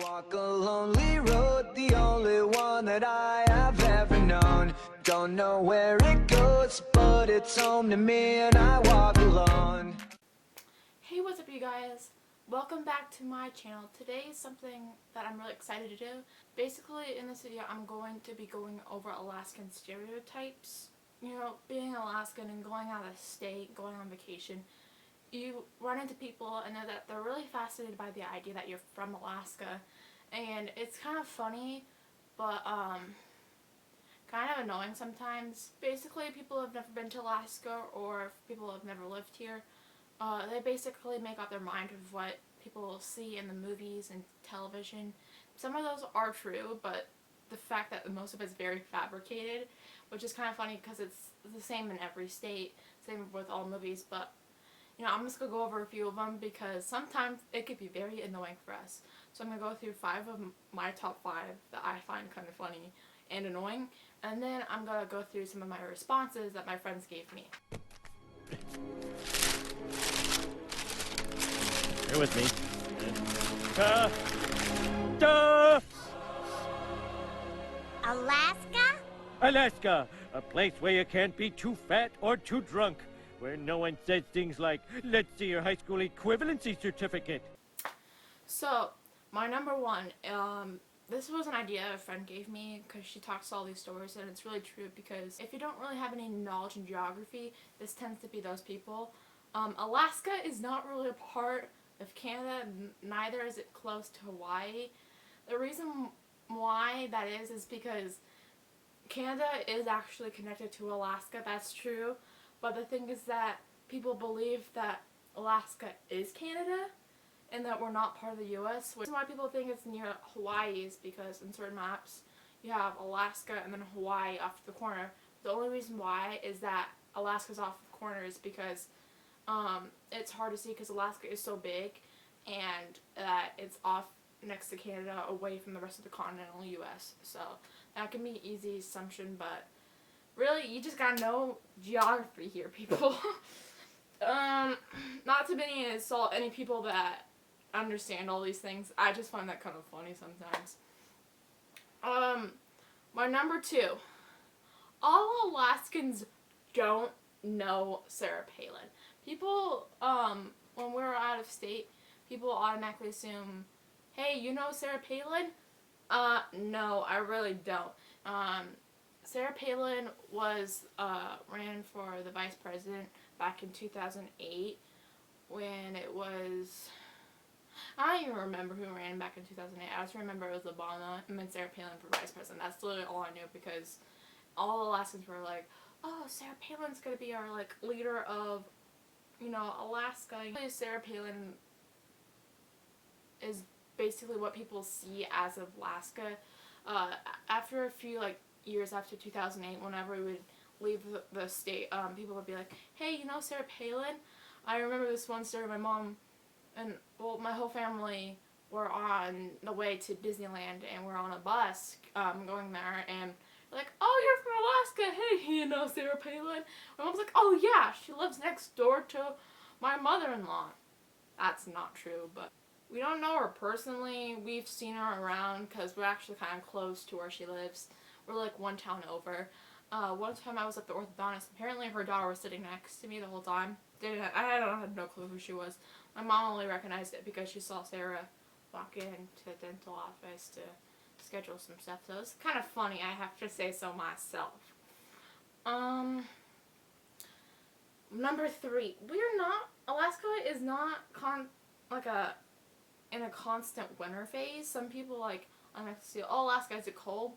walk a lonely road, the only one that I have ever known. Don't know where it goes, but it's home to me and I walk alone. Hey, what's up you guys? Welcome back to my channel. Today is something that I'm really excited to do. Basically, in this video, I'm going to be going over Alaskan stereotypes. You know, being Alaskan and going out of state, going on vacation, you run into people and know that they're really fascinated by the idea that you're from Alaska. And it's kind of funny, but kind of annoying sometimes. Basically, people who have never been to Alaska or people who have never lived here, they basically make up their mind of what people see in the movies and television. Some of those are true, but the fact that most of it's very fabricated, which is kind of funny because it's the same in every state, same with all movies, but you know, I'm just going to go over a few of them because sometimes it could be very annoying for us. So I'm going to go through 5 of my top 5 that I find kind of funny and annoying, and then I'm going to go through some of my responses that my friends gave me. Bear with me. Alaska? Alaska, a place where you can't be too fat or too drunk, where no one says things like, let's see your high school equivalency certificate. So, my number 1, this was an idea a friend gave me because she talks all these stories, and it's really true because if you don't really have any knowledge in geography, this tends to be those people. Alaska is not really a part of Canada, neither is it close to Hawaii. The reason why that is because Canada is actually connected to Alaska, that's true, but the thing is that people believe that Alaska is Canada and that we're not part of the US. The reason why people think it's near Hawaii is because in certain maps you have Alaska and then Hawaii off the corner. The only reason why is that Alaska's off the corner is because it's hard to see because Alaska is so big and it's off next to Canada, away from the rest of the continental US. So that can be an easy assumption, but really you just gotta know geography here, people. Not to be any insult any people that understand all these things. I just find that kind of funny sometimes. My number 2. All Alaskans don't know Sarah Palin. People, when we're out of state, people automatically assume, hey, you know Sarah Palin? No, I really don't. Sarah Palin was, ran for the vice president back in 2008 when it was, I don't even remember who ran back in 2008. I just remember it was Obama and then Sarah Palin for vice president. That's literally all I knew because all Alaskans were like, oh, Sarah Palin's gonna be our, like, leader of, you know, Alaska. Sarah Palin is basically what people see as of Alaska. After a few, like, years after 2008, whenever we would leave the state, people would be like, hey, you know Sarah Palin? I remember this one story. My mom and, well, my whole family were on the way to Disneyland and we're on a bus going there, and like, oh, you're from Alaska, hey, you know Sarah Palin? My mom's like, oh yeah, she lives next door to my mother-in-law. That's not true, but we don't know her personally. We've seen her around because we're actually kind of close to where she lives. We're like one town over. One time I was at the orthodontist. Apparently her daughter was sitting next to me the whole time. I had no clue who she was. My mom only recognized it because she saw Sarah walk into the dental office to schedule some stuff. So it's kind of funny, I have to say so myself. Number 3. Alaska is not in a constant winter phase. Some people like, I like to see, oh, Alaska, is it cold?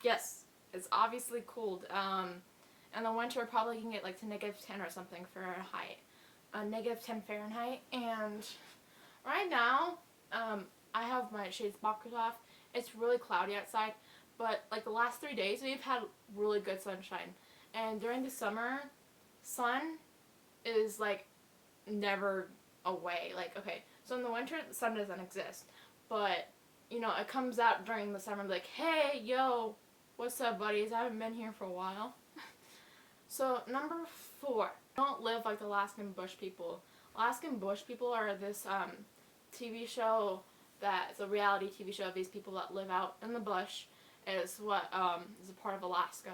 Yes, it's obviously cold. In the winter probably can get like to -10 or something Fahrenheit. -10 Fahrenheit. And right now, I have my shades boxers off. It's really cloudy outside, but like the last 3 days we've had really good sunshine. And during the summer, sun is like never away. Like, okay, so in the winter the sun doesn't exist, but you know, it comes out during the summer like, hey, yo, what's up, buddies? I haven't been here for a while. So number 4, don't live like the Alaskan bush people. Alaskan bush people are this TV show that it's a reality TV show of these people that live out in the bush. Is what is a part of Alaska,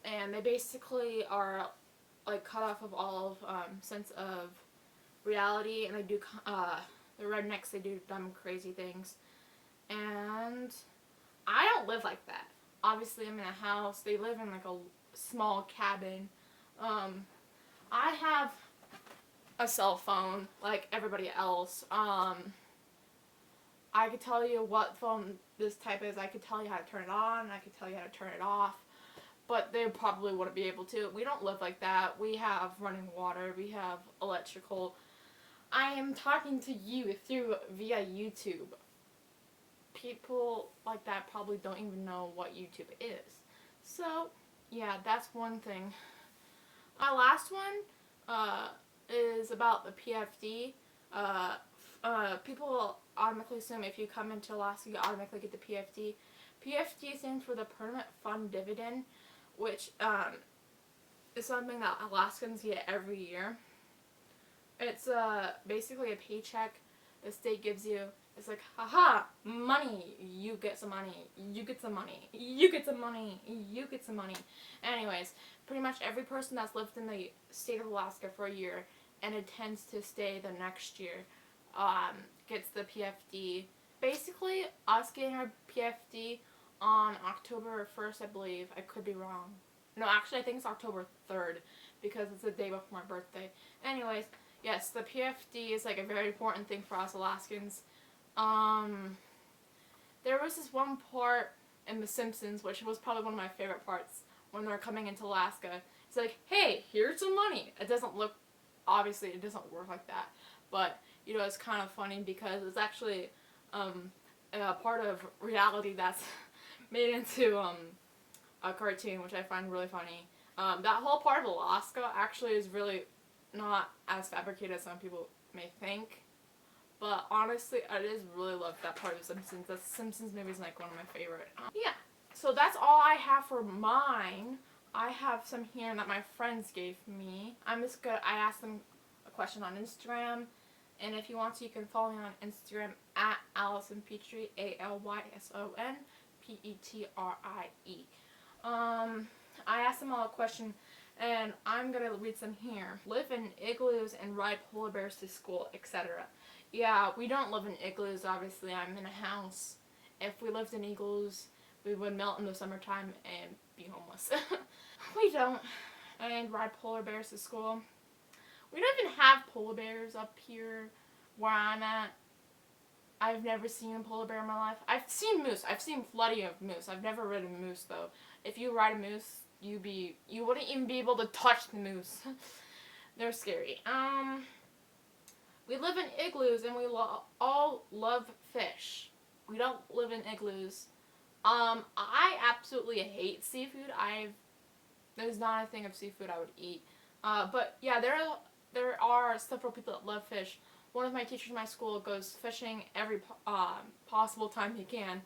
and they basically are like cut off of all sense of reality, and they do the rednecks. They do dumb, crazy things, and I don't live like that. Obviously, I'm in a house. They live in like a small cabin. I have a cell phone like everybody else. I could tell you what phone this type is. I could tell you how to turn it on. I could tell you how to turn it off. But they probably wouldn't be able to. We don't live like that. We have running water. We have electrical. I am talking to you via YouTube. People like that probably don't even know what YouTube is. So, yeah, that's one thing. My last one is about the PFD. People automatically assume if you come into Alaska, you automatically get the PFD. PFD stands for the Permanent Fund Dividend, which is something that Alaskans get every year. It's basically a paycheck the state gives you. It's like, haha, money, you get some money, you get some money, you get some money, you get some money. Anyways, pretty much every person that's lived in the state of Alaska for a year and intends to stay the next year gets the PFD. Basically, us getting our PFD on October 1st, I believe. I could be wrong. No, actually, I think it's October 3rd because it's the day before my birthday. Anyways, yes, the PFD is like a very important thing for us Alaskans. There was this one part in The Simpsons, which was probably one of my favorite parts, when they're coming into Alaska. It's like, hey, here's some money. It doesn't look, obviously, it doesn't work like that. But, you know, it's kind of funny because it's actually a part of reality that's made into a cartoon, which I find really funny. That whole part of Alaska actually is really not as fabricated as some people may think. But honestly, I just really love that part of The Simpsons. The Simpsons movie is like one of my favorite. Yeah, so that's all I have for mine. I have some here that my friends gave me. I asked them a question on Instagram. And if you want to, you can follow me on Instagram at Alyson Petrie, ALYSON PETRIE. I asked them all a question, and I'm going to read some here. Live in igloos and ride polar bears to school, etc. Yeah, we don't live in igloos, obviously. I'm in a house. If we lived in igloos, we would melt in the summertime and be homeless. We don't. And ride polar bears to school. We don't even have polar bears up here where I'm at. I've never seen a polar bear in my life. I've seen moose. I've seen plenty of moose. I've never ridden a moose, though. If you ride a moose, you wouldn't even be able to touch the moose. They're scary. We live in igloos, and we all love fish. We don't live in igloos. I absolutely hate seafood. There's not a thing of seafood I would eat. But yeah, there are several people that love fish. One of my teachers in my school goes fishing every possible time he can.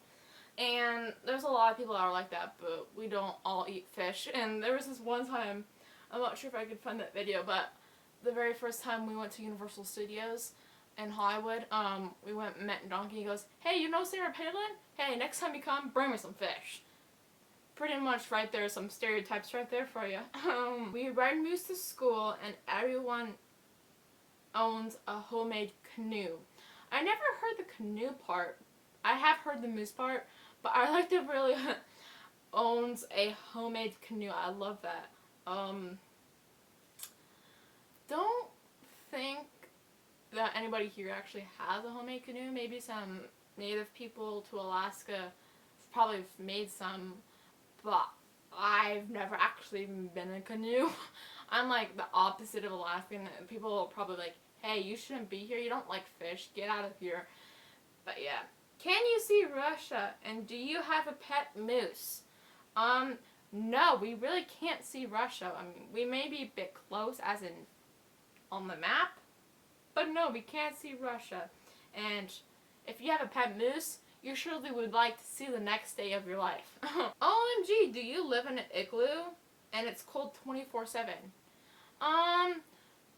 And there's a lot of people that are like that, but we don't all eat fish. And there was this one time, I'm not sure if I could find that video, but the very first time we went to Universal Studios in Hollywood, we met Donkey. He goes, hey, you know Sarah Palin? Hey, next time you come, bring me some fish. Pretty much right there, some stereotypes right there for you. We ride moose to school, and everyone owns a homemade canoe. I never heard the canoe part. I have heard the moose part, but I like that really owns a homemade canoe. I love that. Don't think that anybody here actually has a homemade canoe. Maybe some native people to Alaska probably have made some, but I've never actually been in a canoe. I'm like the opposite of Alaskan. People are probably like, hey, you shouldn't be here. You don't like fish. Get out of here. But yeah. Can you see Russia? And do you have a pet moose? No, we really can't see Russia. I mean, we may be a bit close as in on the map, but no, we can't see Russia. And if you have a pet moose, you surely would like to see the next day of your life. OMG, do you live in an igloo? And it's cold 24/7.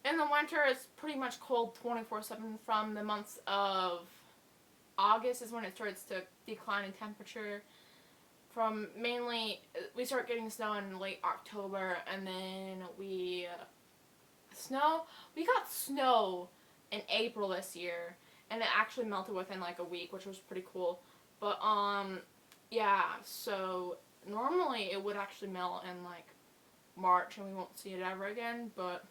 In the winter, it's pretty much cold 24/7 from the months of August is when it starts to decline in temperature. From mainly, we start getting snow in late October, and then we got snow in April this year, and it actually melted within like a week, which was pretty cool. But yeah, so normally it would actually melt in like March and we won't see it ever again, but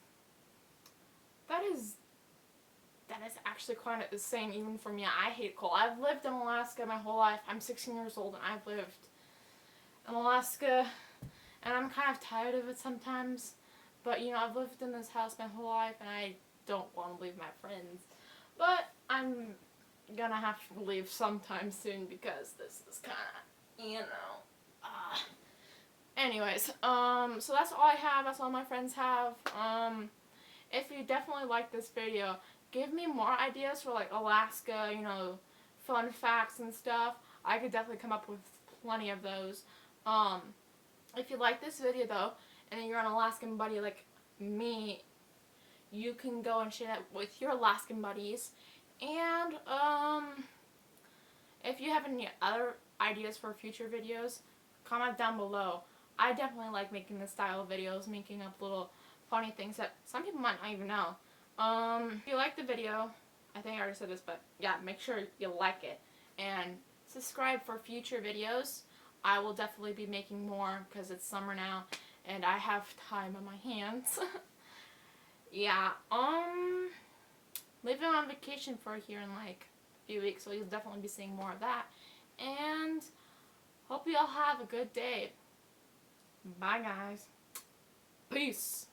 that is actually quite insane even for me. I hate cold. I've lived in Alaska my whole life. I'm 16 years old and I've lived in Alaska, and I'm kind of tired of it sometimes. But you know, I've lived in this house my whole life and I don't want to leave my friends. But I'm gonna have to leave sometime soon because this is kind of, you know, anyways, so that's all I have. That's all my friends have. If you definitely like this video, give me more ideas for like Alaska, you know, fun facts and stuff. I could definitely come up with plenty of those. If you like this video though, and you're an Alaskan buddy like me, you can go and share that with your Alaskan buddies. And if you have any other ideas for future videos, comment down below. I definitely like making this style of videos, making up little funny things that some people might not even know. If you like the video, I think I already said this, but yeah, make sure you like it and subscribe for future videos. I will definitely be making more because it's summer now and I have time on my hands. Yeah, leaving on vacation for here in like a few weeks, so you'll definitely be seeing more of that. And hope you all have a good day. Bye guys. Peace.